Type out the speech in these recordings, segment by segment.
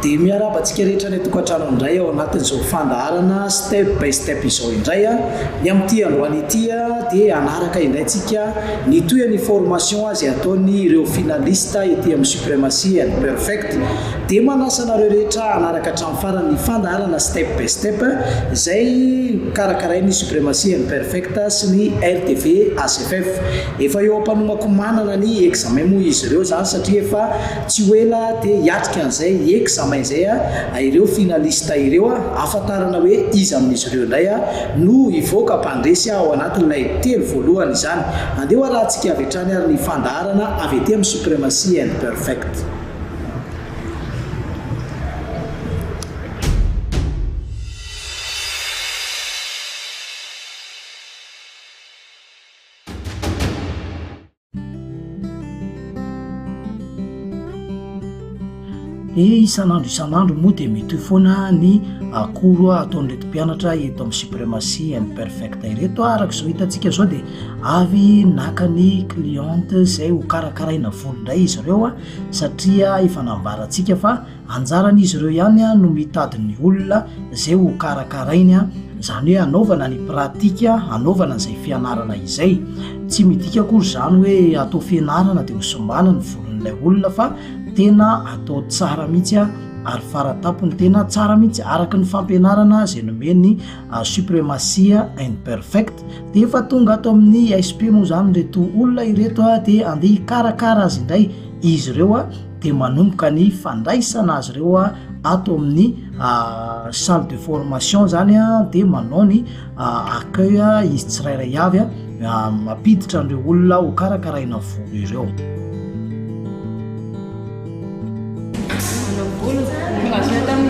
dia miarabantsika rehetra ny tokantrano indray ao anatin'izao fandaharana step by step izao indray ny amin'ity androany ity dia anaraka indrayntsika ny toyany formation azy ataony ireo finalista ety amin'ny supremacie and perfect dia manasanareo rehetra anaraka hatramin'ny farany ny fandaharana step by step izay karakarainy supremacie and perfect sy ny RTV ACFF. Efa eo ampanomako manana ny examen moa izy ireo zany satria efa tsy hoela dia hiatrika an'izay examen izay ireo finalista ireo ahafantarana hoe iza amin'izy ireo indray no hivoaka mpandresy ao anatin'ilay telo voalohany izany. Andeha rahantsika avy hatrany ary ny fandaharana avy ety amin'ny supremacie and perfect. Isan'andro moa dia mety foana ny akoro ataon'ireto mpianatra eto amin'ny supremacie and perfect ireto. Araka izao hitantsika zao dia avy naka ny cliente izay ho karakaraina volo indray izy ireo satria efa nambarantsika fa anjaran'izy ireo ihany no mitady ny olona izay ho karakarainy zany hoe anaovana ny pratika, anaovana izay fianarana izay. Tsy midika akory zany hoe atao fianarana dia hosombana ny volon'ilay olona fa tena atao tsara mihitsy ary faratapony tena tsara mihitsy araka ny fampianarana izay nomeny supremacie and perfect. Dia efa tonga ato amin'ny SP moa zany reto olona ireto dia andeha hikarakara azy indray izy ireo dia manomboka ny fandraisana azy ireo ato amin'ny salle de formation zany dia manao ny accueil izy tsirairay avy mampiditra an'ireo olona ho karakaraina volo ireo.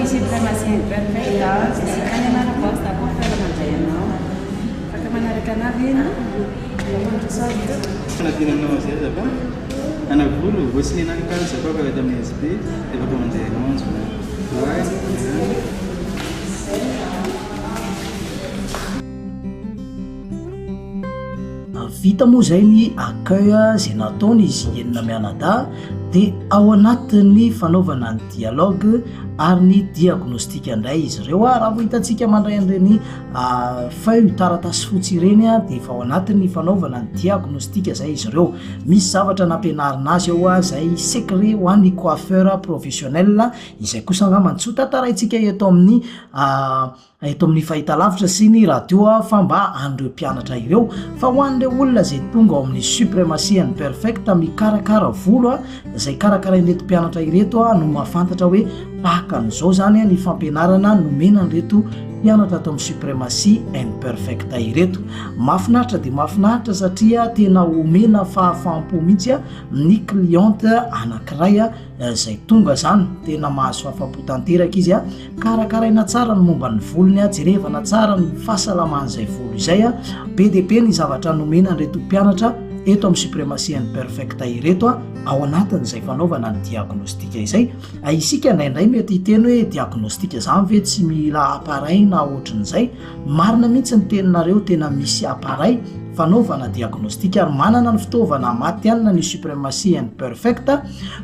Supremacie perfect, si kanya na basta ako pero manjayano. Pagka manarika na rin, natinang naman siya, diba? Anak bulu, bos ni nangkal sa pagkakat ng SP, diba ko manjayano. Vita moa zay ny accueil izay nataony izy enina mianadahy dia ao anatin'ny fanaovana ny dialogue ary ny diagnostika indray izy ireo. Raha vo hitantsika mandray an'ireny feuille taratasy fotsy ireny dia efa ao anatin'ny fanaovana ny diagnostika izay izy ireo. Misy zavatra nampianarina azy ao izay secret ho an'ny coiffeur professionnel izay kosa angambany tsy ho tantaraintsika eto amin'ny fahitalavitra sy ny radio fa mba an'ireo mpianatra ireo fa ho an'ireo olona izay tonga ao amin'ny supremacie and perfect mikarakara volo izay karakarain'ireto mpianatra ireto no mahafantatra hoe pakan'izao zany ny fampianarana nomena an'ireto mpianatra ato amin'ny supremacie and perfect ireto. Mahafinaritra dia mahafinaritra satria tena omena fahafaham-po mihitsy ny cliente anankiray izay tonga zany tena mahazo fahafa-po tanteraka izy karakaraina tsara ny momba ny volony jerevana tsara ny fahasalaman'izay volo izay be dia be ny zavatra nomena an'ireto mpianatra eto amin'ny supremacie and perfect ireto ao anatin'izay fanaovana ny diagnostika izay. Isika naindray mety hiteny hoe diagnostika zany ve tsy mila appareil na ohatran'izay. Marina mihitsy ny teninareo, tena misy appareil fanaovana diagnostika ary manana ny fitaovana matianina ny supremacie and perfect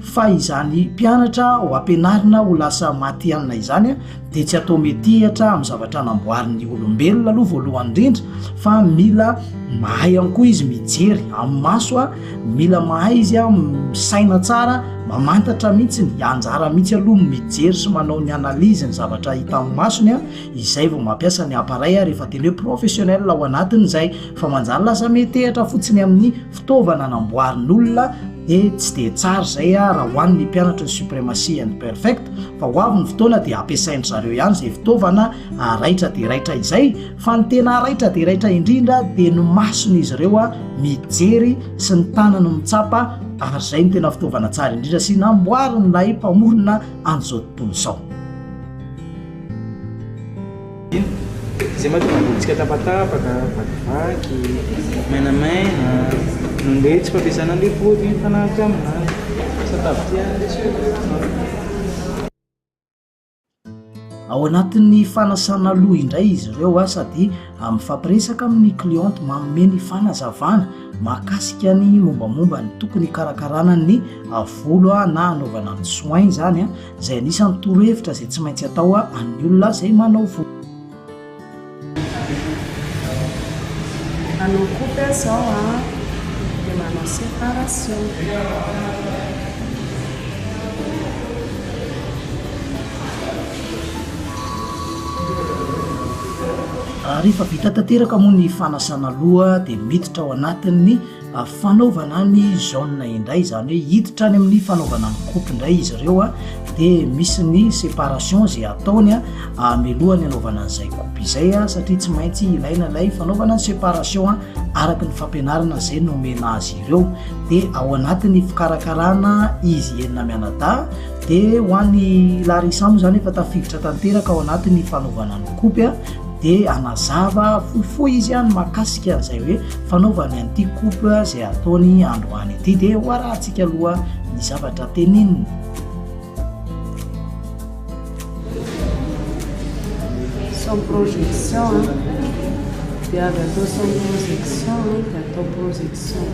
fa izany mpianatra ho ampianarina ho lasa matianina izany dia tsy atao metihatra amin'ny zavatra namboarin'ny olombelona aloha voalohany indrindra fa mila mahay ihany koa izy mijery amin'ny maso mila mahay izy misaina tsara mamantatra mihitsy ny anjara mihitsy aloha mijery sy manao ny analyse ny zavatra hita amin'ny masony izay vao mampiasa ny appareil rehefa teny hoe professionnel ao anatin'izay fa manjary lasa metehatra fotsiny amin'ny fitaovana namboarin'olona dia tsy dia tsara izay raha hoan'ny mpianatra ny supremacie and perfect fa ho avy ny fotoana dia ampiasainy zareo ihany izay fitaovana raitra dia raitra izay fa ny tena raitra dia raitra indrindra dia ny mason'izy ireo mijery sy ny tanany mitsapa ary izay ny tena fitaovana tsara indrindra sy namboariny ilay mpamorona an'izao tontolo izao. Izay mahatonga volontsika tapatapaka, vakivaky, menamena, nondeha tsy fampiasana an'ilay vody fanahaka aminazy. Sa tavitia an'ilay ao anatin'ny fanasana loha indray izy ireo sady mifampiresaka amin'ny cliente manome ny fanazavana mahakasika ny mombamomba ny tokony karakarana ny volo na anaovana ny soin zany zay anisany torohevitra zay tsy maintsy atao amin'ny olona zay manao volo. Manao coupe zao dia manao séparation. Rehefa vita tanteraka moa ny fanasana loha dia miditra ao anatin'ny fanaovana ny jaune indray zany hoe hiditra any amin'ny fanaovana ny coupe indray izy ireo dia misy ny séparation zay ataony milohany anaovana an'izay coupe izay satria tsy maintsy ilaina ilay fanaovana ny séparation araka ny fampianarana zay nomena azy ireo. Dia ao anatin'ny fikarakarana izy enina mianadahy dia ho an'ny Larissa moa zany efa tafiditra tanteraka ao anatin'ny fanaovana ny coupe dia anazava fohifohy izy mahakasika an'izay hoe fanaovany an'ity coupe zay ataony androany ity dia hoarahantsika aloha ny zavatra teneniny. Sans projection dia avy atao sans projection dia atao projection.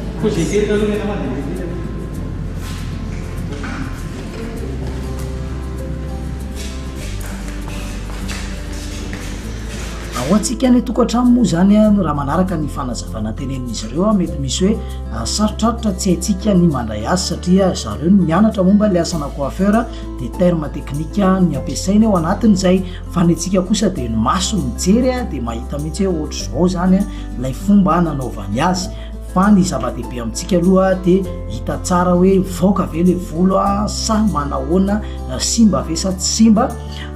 Ho antsika ny tokantrano moa zany raha manaraka ny fanazavana tenenin'izy ireo mety misy hoe sarotrarotra tsy haintsika ny mandray azy satria zareo ny mianatra momba le asana coiffeur dia terme teknika ny ampiasaina ao anatin'izay fa ny antsika kosa dia ny maso mijery dia mahita mihitsy hoe ohatra izao zany ilay fomba nanaovany azy. Fa ny zava-dehibe amintsika aloha dia hita tsara hoe voaka ve le volo sa manahoana simba ve sa tsy simba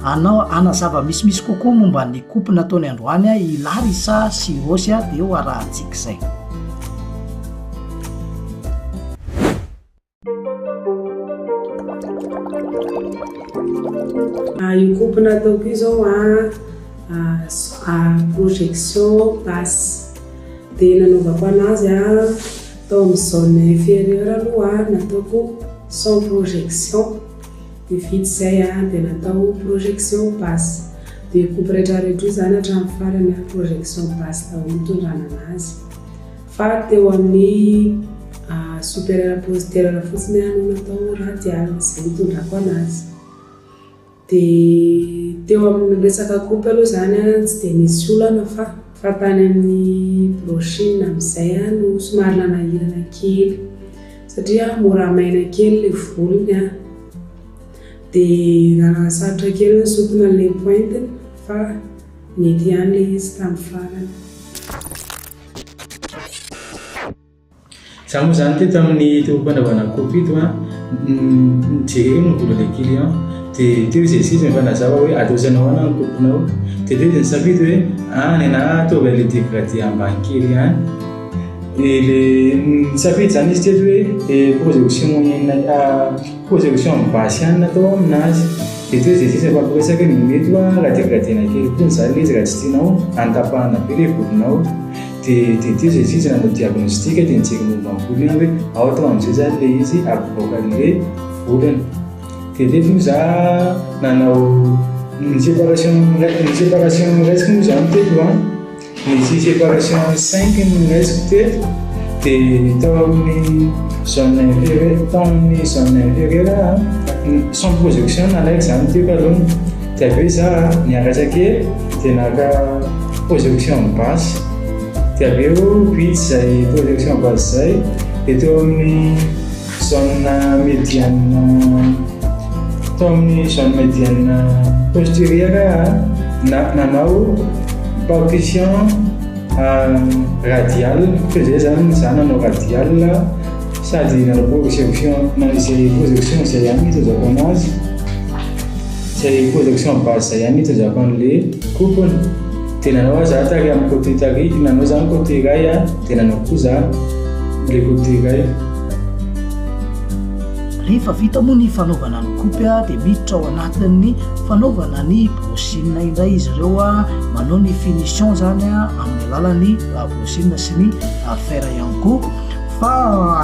anao anazava misimisy kokoa momba ny coupe nataony androany i Larissa sy Rosy dia ho arahantsika izay. Io coupe nataoko io zao projection basse dia nanaovako anazy atao amin'ny zone inférieure aloha nataoko sans projection dia vita izay dia natao projection basse dia coupe rehetrarehetra zany hatramin'ny farany projection basse tao nitondrana anazy fa teo amin'ny supérieur postérieur fotsiny no natao radial izay nitondrako anazy. Dia teo amin'ny resaka coupe aloha zany tsy dia misy olana fa tany amin'ny brochine amin'izay no somary lanahirana kely satria mora maina kely le volony dia nanasarotra kely ny sotona le pointiny fa mety ihany le izy tamin'ny farany. Za moa zany teto amin'ny tokom-panaovana coupe ito nijery ny volo le client dia teo izy sisy mifanazava hoe ataosanao ana ny coupenao dia teo izy nisafidy hoe any na ataova le dégradé ambany kely ihany. Le nisafidy zany izy teto hoe projection basse ihany natao aminazy dia teo izy sisy mifampiresaka ny mety raha dégradéna kely koa zany izy raha tsy tianao antapahana be le volonao dia teo izy sisy nanao diagnostique dia nijery momba ny volo ihany hoe ao atao amin'izay zany le izy avoaka le volony. Dia rehefa za nanao ny séparation resaka moa zany teto misy séparation 5 ny resaka teto dia tao amin'ny zone inférieure sans projection nalaiko zany teo kaloha dia avy eo za niarasa kely dia naka projection basse dia avy eo vita izay projection basse zay dia teo amin'ny zone médiane postérieure nanao partition radiale toy zay zany za nanao radiale sady nanao projection izay projection zay ihany mitazako anazy izay projection basse zay ihany mitazako an'le coupeny dia nanao za tary amin'ny côté tary nanao zany côté iray dia nanao koa za le côté iray. Rehefa vita moa ny fanaovana ny coupe dia miditra ao anatin'ny fanaovana ny brochine indray izy ireo manao ny finition zany amin'ny alalan'ny brochine sy ny fer ihany koa. Fa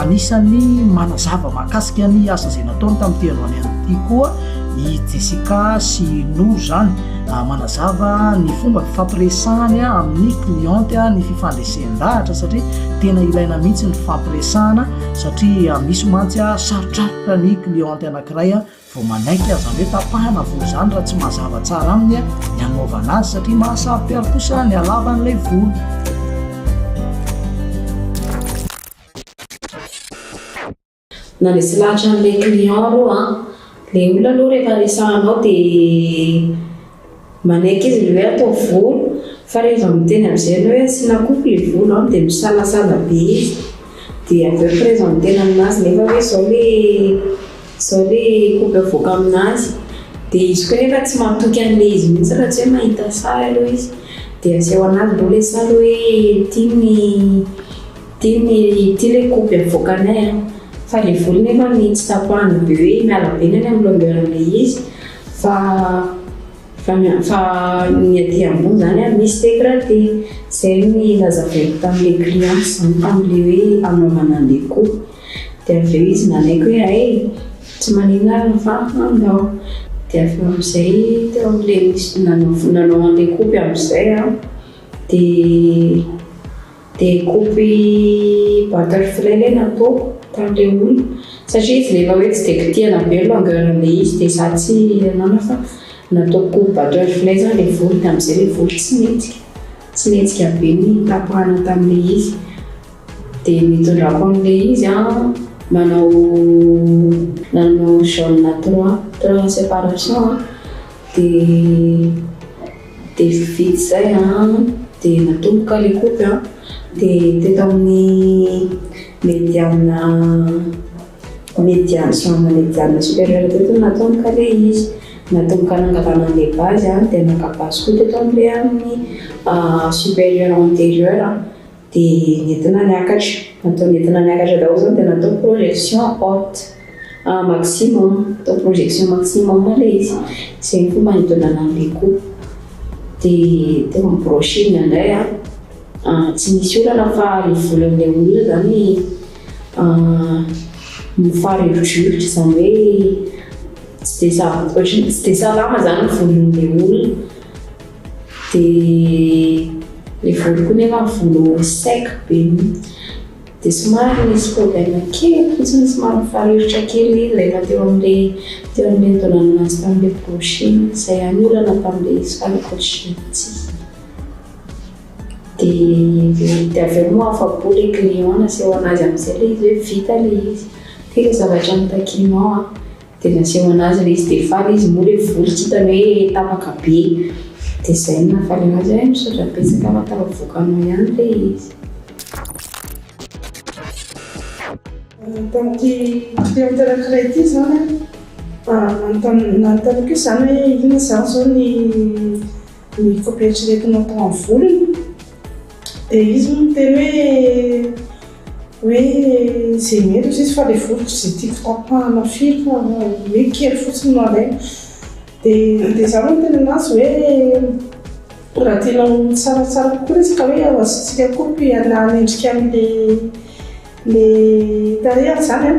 anisan'ny manazava mahakasika ny asa izay nataony tamin'ity androany ity koa i Jessica sy Nour zany manazava ny fomba fifampiresahany amin'ny cliente ny fifandresendahatra satria tena ilaina mihitsy ny fifampiresahana satria misy mantsy sarotrarotra ny cliente anankiray vao manaiky azy hoe tapahana volo zany raha tsy mazava tsara aminy ny anaovana azy satria mahasapiary kosa ny alavan'ilay volo. Na resy lahatra an'ilay client roa le olona aloha rehefa resahanao dia manaiky izy le hoe atao volo fa rehefa miteny amin'izay hoe asiana kopy le volo dia misalasala be izy dia aveo rehefa miteny aminazy nefa hoe zao le kopy avoaka aminazy dia izy koa nefa tsy mahatoky an'le izy mihitsy raha tsy hoe mahita sary aloha izy dia aseho anazy mbola le sary hoe tia le kopy avoakanay fa le volo nefa tsy tapahana be hoe miala be nany amin'ny longueuran'le izy fa ny aty ambony zany misy dégradé zay ny lazavaiko tamin'le client zany tamin'le hoe anaovana an'le kopy dia aveo izy nanaiko hoe ay tsy maninona fa andao dia aveo amin'izay teo amin'le nanao an'le kopy amin'izay dia kopy butterfly le nataoko tamin'le olona satria izy rehefa hoe tsy dia kitihana be longueuran'le izy dia za tsy anana fa nataoko butterfly zany le volo dia amin'izay le volo tsy netsika be ny tapahana tamin'le izy dia mitondrako amin'le izy nanao jaune trois séparation dia vita zay dia natomboka le kopy dia teto amin'ny médiane supérieure teto natomboka le izy natomboka nangatana an'le base dia nakabazy koa teto amin'le amin'ny supérieure antérieure dia nentina niakatra daholo zany dia natao projection haute maximum atao projection maximum le izy zay ny fomba nitondrana an'le kopy dia teo amin'ny brochine indray tsy misy olana fa le volon'le olona zany mifaridrodry zany hoe tsy dia salama zany ny volon'le olona dia le volo koa nefa volo sec be dia somary misy problème kely fotsiny somary mifariritra kely izy rehefa teo amin'le nitondrana anazy tamin'le brochine zay any olana tamin'le sphalocoachine dia aveo moa afa-po le client naseho anazy amin'izay le izy hoe vita le izy tena zavatra mitakinao dia naseho anazy le izy dia faly izy moa le volo tsy hitany hoe tapaka be dia izay no nafaly anazy hoe misaotra betsaka fa tafavoakanao ihany le izy. Tamin'ity cliente anankiray ity zany nanontaniako izy zany hoe inona zany zao ny kopy eritreretinao tao amin'ny volony dia izy miteny hoe zay mety izy fa le voloko zay tiako tapahana firy fa hoe kely fotsiny no alaina dia za moa tena anazy hoe raha tianao tsaratsara kokoa resaka hoe azontsika kopy anendrika amin'le tarehy zany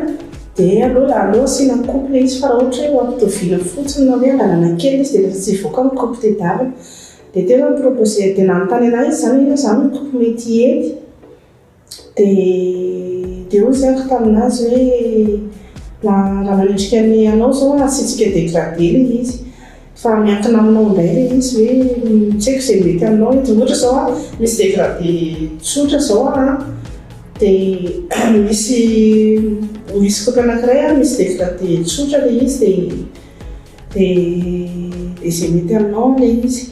dia aloha asiana kopy le izy fa raha ohatra hoe ampitoviana fotsiny na hoe angalana kely izy dia tsy voaka ny kopy tedavina dia tena proposé dia nanontany anahy izy zany hoe zany kopy mety edy dia hoy zany taminazy hoe raha manendrika ny anao zao asitsika dégradé le izy fa miankina aminao indray le izy hoe tsy haiko izay mety aminao dia ohatra zao misy dégradé tsotra zao dia misy kopy anankiray misy dégradé tsotra le izy dia izay mety aminao le izy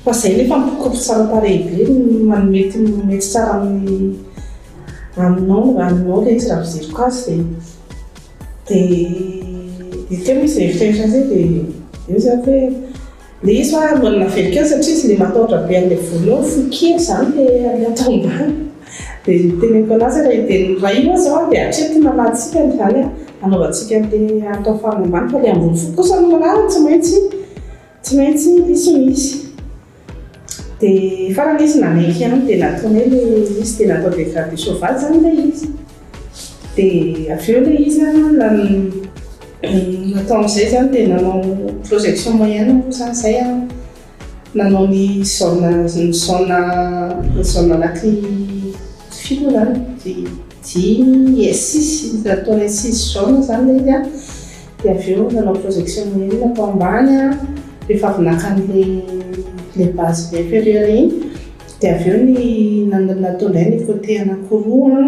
fa izay nefa mikopy tsara tarehy be mety tsara aminao le izy raha fizeriko azy dia teo misy hevitra zay dia eo zany hoe le izy fa manana velika satria izy le matahotra be an'le volo eo fokely zany le atao ambany dia teneniko anazy raha io zao dia hatreto malatsika zany anaovantsika le atao farany ambany fa le ambony fo kosa no tsy maintsy misy dia farany izy nanaiky ihany dia nataonay le izy dia natao dégradé sauvage zany le izy dia aveo le izy natao amin'izay zany dia nanao projection moyenne moa zany zay a nanao ny zone anaky filo zany dimy S6 ataonay 6 zone zany izy a dia avy eo nanao projection moyenne atao ambany a rehefa avy nakan'le base inférieure iny dia avy eo nataonay ny côté anankiroa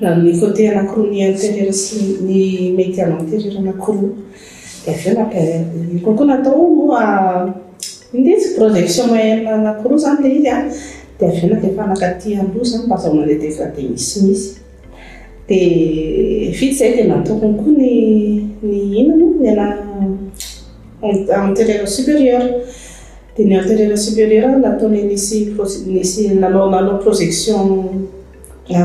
ny côté anankiroa ny intérieur sy ny médiane antérieure anankiroa dia avy eo kokoa natao indesy projection moyenne anankiroa zany le izy a dia avy eo nakefa nakaty aloha zany mba azahoana le dégradé misimisy dia vita izay dia natao konkoa ny inona ny antérieur supérieur dia ny antérieur supérieur nataony nisy nanao projection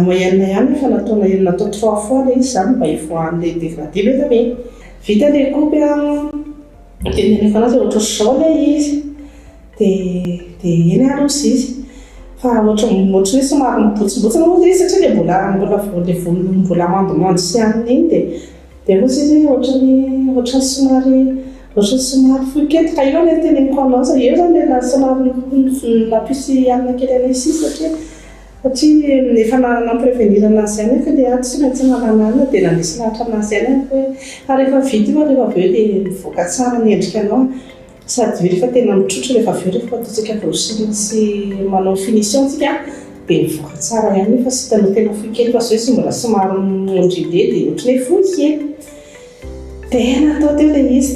moyenne ihany fa natao 3 fois le izy zany mba hivoahan'le dégradé betame vita le coupe dia neneko anazy ohatra zao le izy dia eny arosy izy fa ohatra hoe somary mibotsibotsina moa izy satria le mbola mandomando sy aminy iny dia ohatsy izy ohatra somary foiketika io le teneniko anazy eo zany le somary napisy amina kely anay si satria efa namprévenir anazy ihany fa dia tsy maintsy mananana dia nandesy lahatra anazy ihany hoe rehefa vita io rehefa avy eo dia mivoaka tsara ny endrika anao sady rehefa tena mitrotro rehefa avy eo rehefa ataontsika brosina sy manao finition tsika dia mivoaka tsara ihany fa sy hitanao tena fohy kely fa zao sy mbola somary mondrile dia ohatrany hoe fohy kely dia natao teo le izy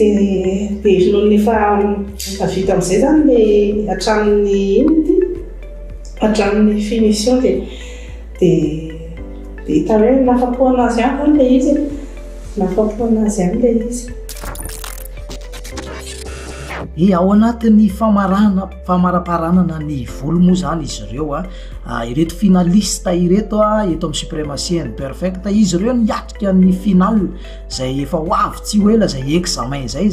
dia nohony efa vita amin'izay zany le hatramin'ny finition dia hita hoe nafapo anazy ihany le izy ao anatin'ny famaraparanana ny volo moa zany izy ireo ireto finaliste ireto eto amin'ny suprématie perfecte izy ireo niatrika ny final zay efa hoavy tsy ho ela zay examen zay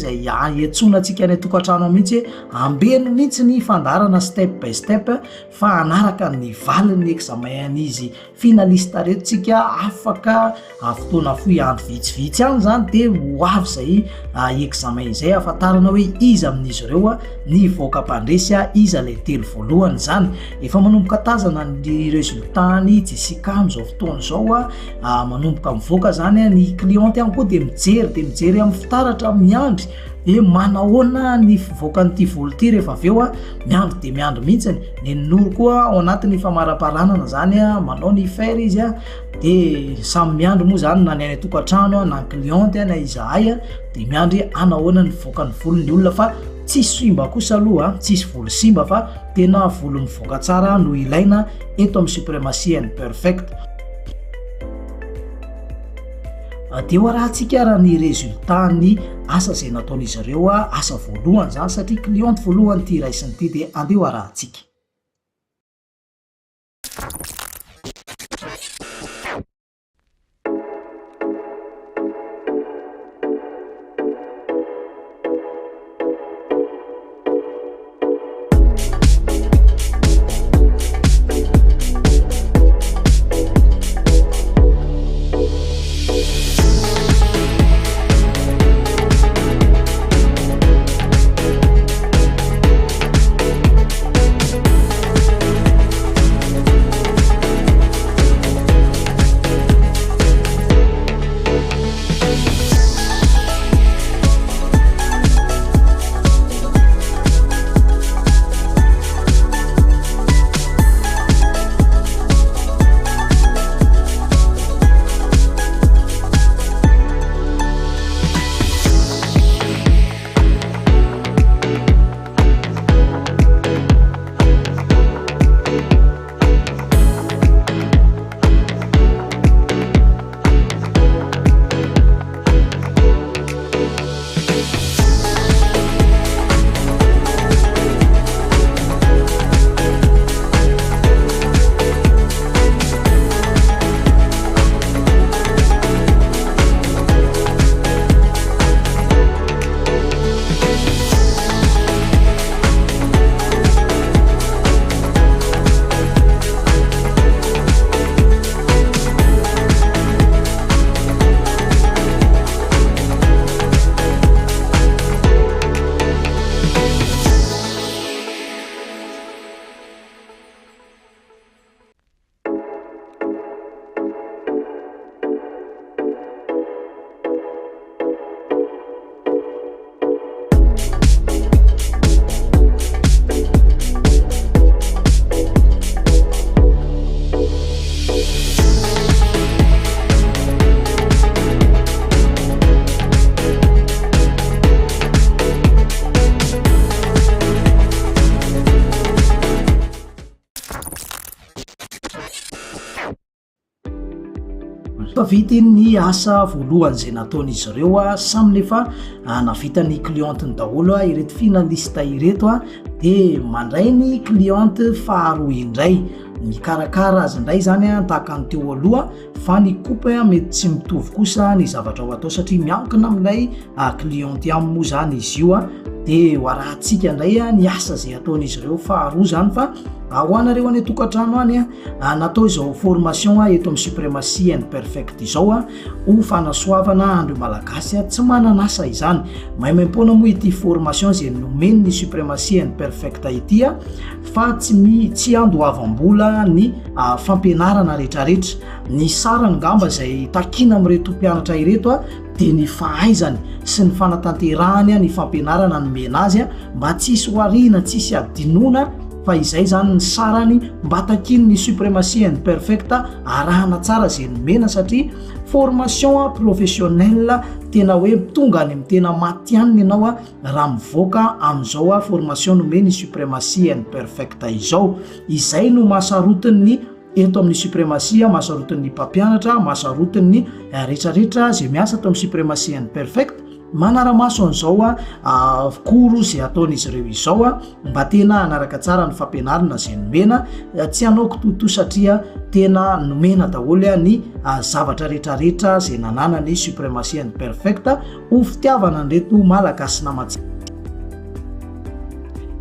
etsonantsika ny tokantrano mihitsy ambeno mihitsy ny fandarana step by step fa anaraka ny valin'ny examen izy finaliste reto tsika afaka fotoana fohy andro vitsivitsy any zany dia hoavy zay examen zay afantarana hoe izy amin'izy ireo ny voaka-pandresy iza le telo voalohany zany efa manomboka tazana ny résultat ny jessica amin'izao fotoana zao manomboka mivoaka zany ny cliente ihany koa dia mijery amin'ny fitaratra miandry manahoana ny fivoakan'ity volo ty rehefa avy eo miandro dia miandro mihitsiny ny noro koa ao anatin'ny famaraparanana zany manao ny fer izy dia samy miandro moa zany na ny any tokantrano na cliente na izahay dia miandry anahoana ny fivoakan'ny volony olona fa tsisy simba kosa aloha tsisy volo simba fa tena volo mivoaka tsara no ilaina eto amin'ny suprématie perfect dia hoarahantsika raha ny résultat ny asa izay nataon'izy ireo asa voalohany zany satria cliente voalohany ty raisiny ty dia andeha hoarahantsika fa vity ny asa voalohany zay nataon'izy ireo samynefa navitany clienteny daholo ireto finalista ireto dia mandray ny cliente faharoa indray mikarakara azy indray zany tahaka ny teo aloha fa ny coupe mety tsy mitovy kosa ny zavatra ho atao satria miankina amin'ilay cliente aminy moa zany izy io dia hoarahantsika indray ny asa zay ataon'izy ireo faharoa zany fa ho anareo any tokantrano any natao izao formation eto amin'ny suprématie and perfect izao ho fanasoavana andreo malagasy tsy mananasa izany maimaimpona moa ity formation zay nomeny ny suprématie and perfect ity fa tsy andoavam-bola ny fampianarana rehetrarehetra ny sarany ngamba zay takina amin'reto mpianatra ireto dia ny fahaizany sy ny fanatanterahany ny fampianarana nomena azy mba tsisy hoarina tsisy adinoana fa izay zany ny sarany mba takiny ny suprématie and perfect arahana tsara zay nomena satria formation professionnelle tena hoe tonga any amin'ny tena matianiny ianao raha mivoaka amin'izao formation nomeny suprématie and perfect izao izay no mahasarotiny eto amin'ny suprématie mahasarotiny mpampianatra mahasarotiny rehetrarehetra zay miasa ato amin'ny suprématie and perfect manaramaso an'izao koro zay ataon'izy ireo izao mba tena anaraka tsara ny fampianarana zay nomena tsy anaoko toto satria tena nomena daholo ny zavatra rehetrarehetra zay nanana ny suprématie and perfect ho fitiavana nreto malagasy namatsy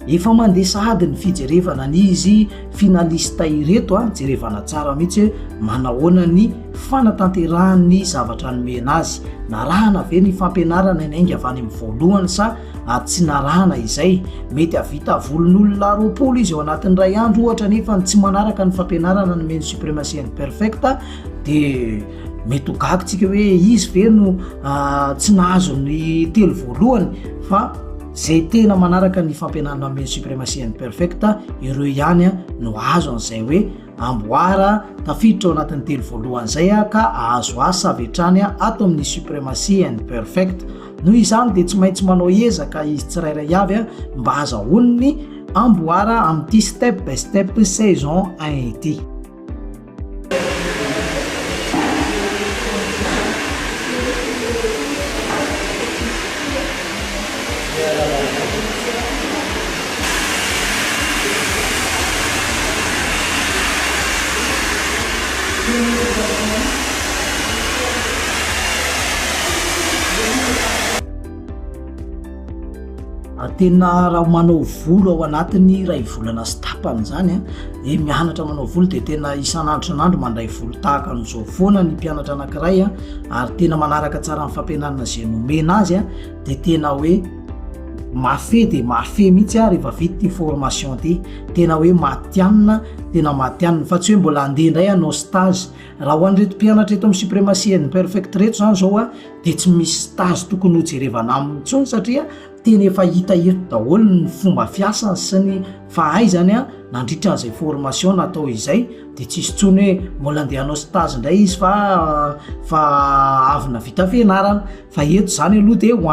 efa mandeha sahady ny fijerevana n'izy finalista ireto jerevana tsara mihitsy manahoana ny fanatanterahany zavatra nomena azy narahana ve ny fampianarana inainga avy any amin'ny voalohany sa tsy narahana izay mety avita volon'olona 20 izy eo anatin'ny ray andro ohatra nefa tsy manaraka ny fampianarana nomeny suprématie and perfect dia mety hogakitsika hoe izy ve no tsy nahazo ny telo voalohany fa zay tena manaraka ny fampianarana amin'ny suprématie and perfect ireo ihany no azo an'izay hoe amboara tafiditra ao anatin'ny telo voalohany zay ka azo asa avetrany ato amin'ny suprématie and perfect noho izany dia tsy maintsy manao ezaka izy tsirairay avy mba azahoany amboara amin'ity step by step saison 1 ity tena raha manao volo ao anatiny ray volana sy tapany zany mianatra manao volo dia tena isan'andro san'andro mandray volo tahaka an'izao foana ny mpianatra anankiray ary tena manaraka tsara ny fampianarana zay nomena azy dia tena hoe mafe dia mafe mihitsy rehefa vita ty formation ty tena hoe matianina tena matianina fa tsy hoe mbola andeha indray anao stage raha ho an'reto mpianatra eto amin'ny suprématie and perfect reto zany zao dia tsy misy stage tokony ho jerevana aminy intsony satria tena efa hita eto daholo ny fomba fiasa sy ny fahaizany nandritra an'izay formation natao izay dia tsisy tsony hoe mbola andeha anao stage indray izy fa avy navita fianarana fa eto zany aloha dia ho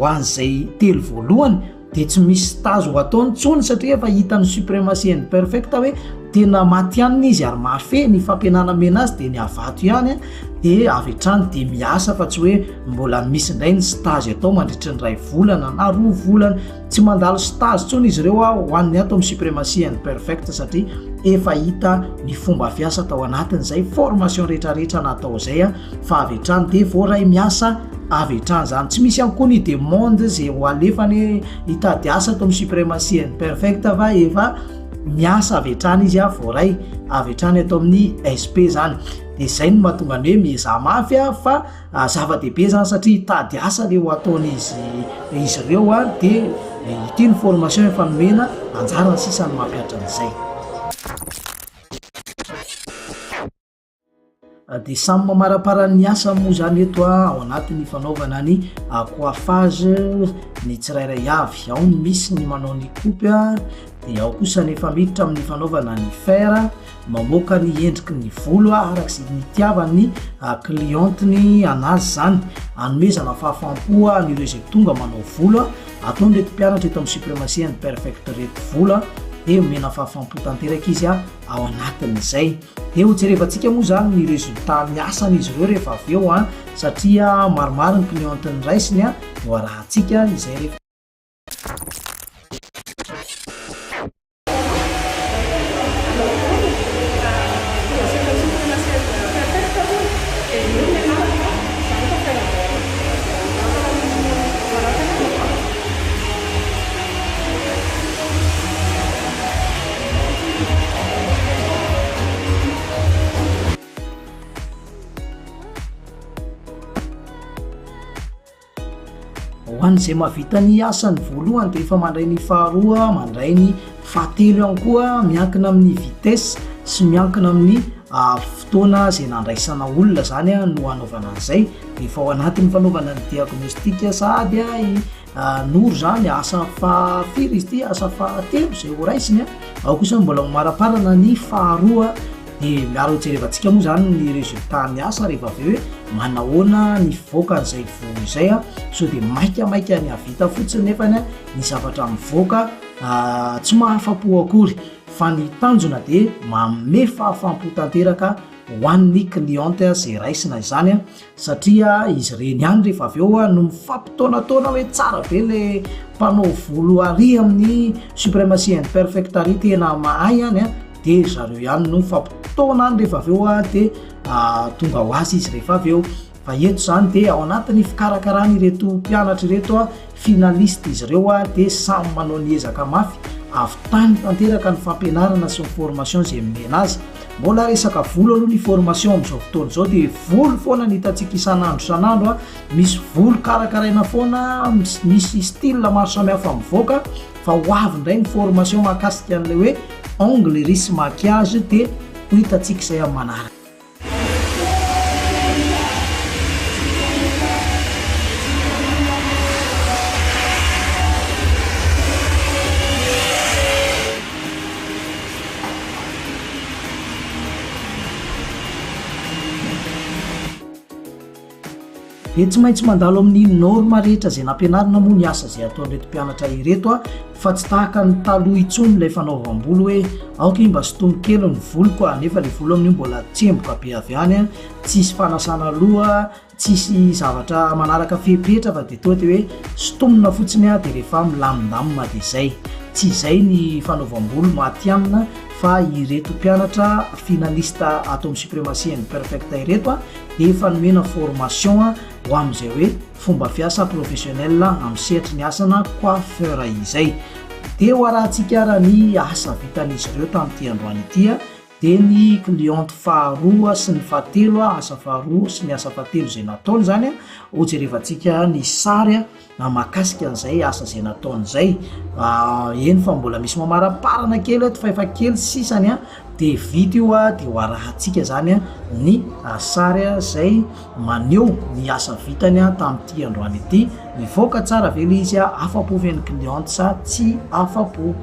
an'izay telo voalohany dia tsy misy stage ho ataony tsony satria efa hitany suprématie and perfect hoe tena matianina izy ary mafe ny fampianarana mena azy dia ny avato ihany dia avy hatrany dia miasa fa tsy hoe mbola misy indray ny stage atao mandritra ny ray volana na 2 volana tsy mandalo stage tsony izy ireo ho an'ny ato amin'ny suprématie and perfect satria efa hita ny fomba fiasa tao anatin'izay formation rehetrarehetra natao zay fa avy hatrany dia vao ray miasa avy hatrany zany tsy misy ihany koa ny demande zay ho alefany hitady asa atao amin'ny suprématie and perfect fa efa miasa avy hatrany izy vao ray avy hatrany atao amin'ny SP zany dia izay no mahatonga ny hoe mieza mafy fa zava-dehibe zany satria hitady asa le ho ataon'izy ireo dia ity ny formation efa nomena anjarany sisa ny mampiatra an'izay dia samy mamaraparany asa moa zany eto ao anatin'ny fanaovana ny coiffage ny tsirairay avy ao ny misy ny manao ny coupe dia ao kosa nefa miditra amin'ny fanaovana ny fer mamoaka ny endriky ny volo arak'izay nitiavany clienteny anazy zany anomezana fahafampoa nyreo zay tonga manao volo ataon'reto mpianatra eto amin'ny suprématie and perfect reto volo dia omena fahafampo tanteraka izy ao anatin'izay. Dia ho jerevantsika moa zany ny résultat ny asan'izy ireo rehefa avy eo satria maromaro ny clienteny raisiny dia ho arahantsika izay rehefa hoan'izay mahavita ny asany voalohany dia efa mandray ny faharoa, mandray ny fahatelo ihany koa, miankina amin'ny vitesse sy miankina amin'ny fotoana izay nandraisana olona zany no hanaovana an'izay. Dia efa ao anatin'ny fanaovana ny diagnostika sady noro zany asa fahafiry izy ity, asa fahatelo izay ho raisiny ao kosa mbola homaraparana ny faharoa. Dia miaro jerevantsika moa zany ny résultat ny asa rehefa avy eo hoe manahoana ny voaka an'izay voa izay so dia maikamaika ny havita fotsiny nefany ny zavatra mivoaka tsy mahafapo akory fa ny tanjona dia manome fahafampo tanteraka ho an'ny cliente izay raisina izany satria izy reny ihany rehefa avy eo no mifampitaonataona hoe tsara be le mpanao volo ary amin'ny suprématie and perfectari tena mahay any dia zareo ihany no mifampitaona any rehefa avy eo dia tonga ho azy izy rehefa avy eo. Fa eto zany dia ao anatin'ny fikarakarana ireto mpianatra ireto finaliste izy ireo dia samy manao ny ezaka mafy avy tany tanteraka ny fampianarana sy ny formation izay mena azy. Mbola resaka volo aloha ny formation amin'izao fotoana izao dia volo foana ny hitantsika isan'andro misy volo karakaraina foana, misy style maro samihafa mivoaka fa ho avy indray ny formation mahakasika an'ilay hoe ongle risy maquillage dia ho hitantsika izay amin'ny manaraka. Dia tsy maintsy mandalo amin'ny norma rehetra izay nampianarina moa ny asa izay ataon'ireto mpianatra ireto fa tsy tahaka ny taloha intsony ilay fanaovam-bolo hoe aoky mba sotomy kely ny voloko nefa ilay volo amin'io mbola tsemboka be avy any tsisy fanasana loha, tsisy zavatra manaraka fepetra fa dia toa dia hoe sotomina fotsiny dia rehefa milamindamina dia izay. Tsy izay ny fanaovam-bolo matianina fa ireto mpianatra finalista atao amin'ny suprématie and perfecta ireto dia efa nomena formation ho amin'izay hoe fomba fiasa professionnel amin'ny sehatry ny asana coiffeur izay. Dia ho arahantsika raha ny asa vitan'izy ireo tamin'ity androany ity dia ny cliente faharoa sy ny fahatelo asa faharoa sy ny asa fahatelo izay nataony zany ho jerevantsika ny sary mahakasika an'izay asa izay nataony izay. Eny fa mbola misy mamaraparana kely eto fa efa kely sisany dia vita io dia ho arahantsika zany ny sary izay maneho ny asa vitany tamin'ity androany ity. Mivoaka tsara ve ilay izy afapo ven'ny cliente sa tsy afapo.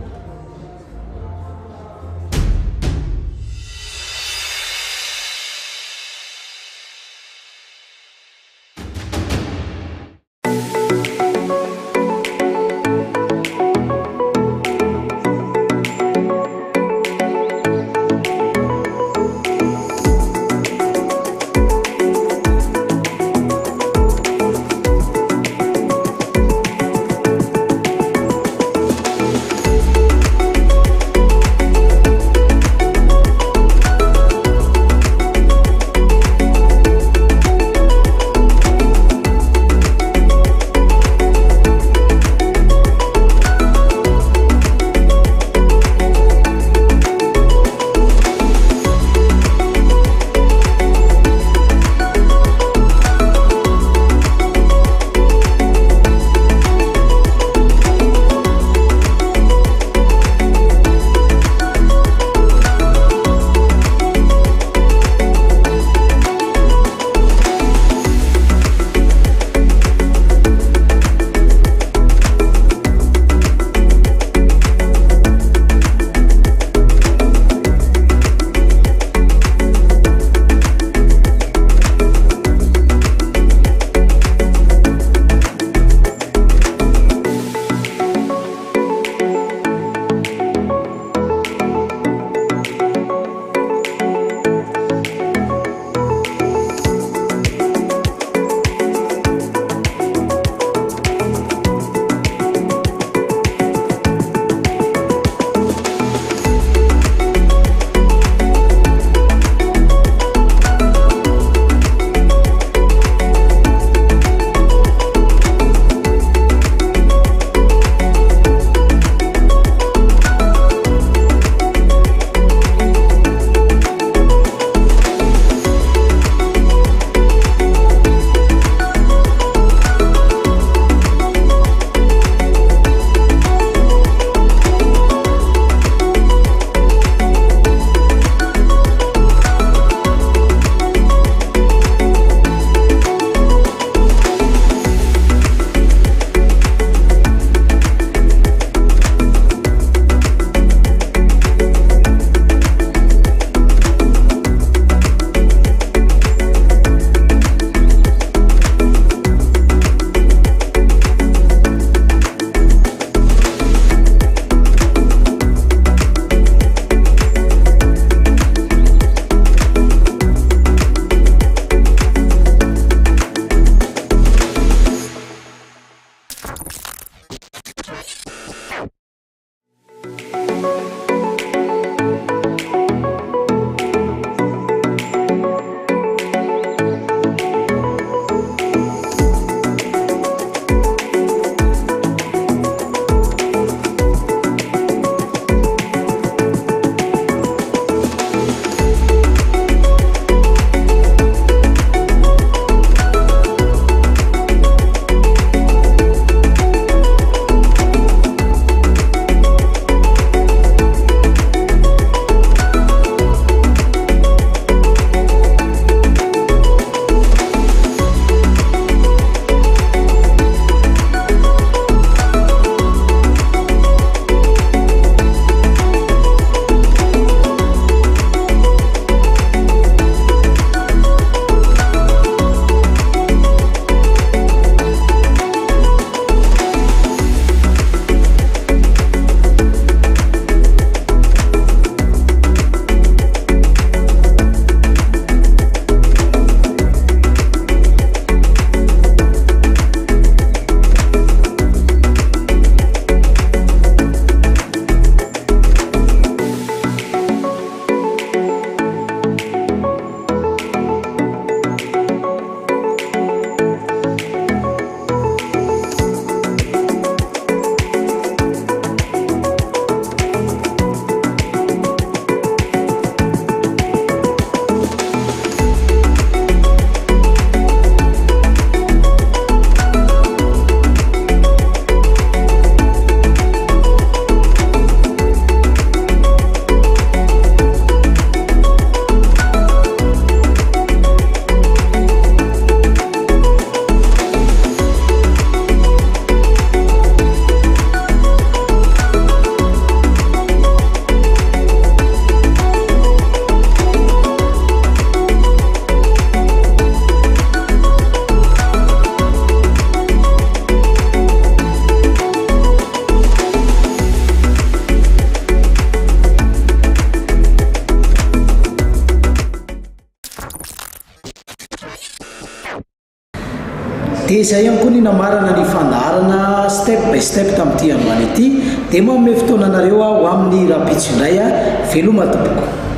dia izay ihany koa ny namarana ny fandaharana step by step tamin'ity androany ity dia manome fotoana anareo ho amin'ny rapitso indray a veloma tompoko.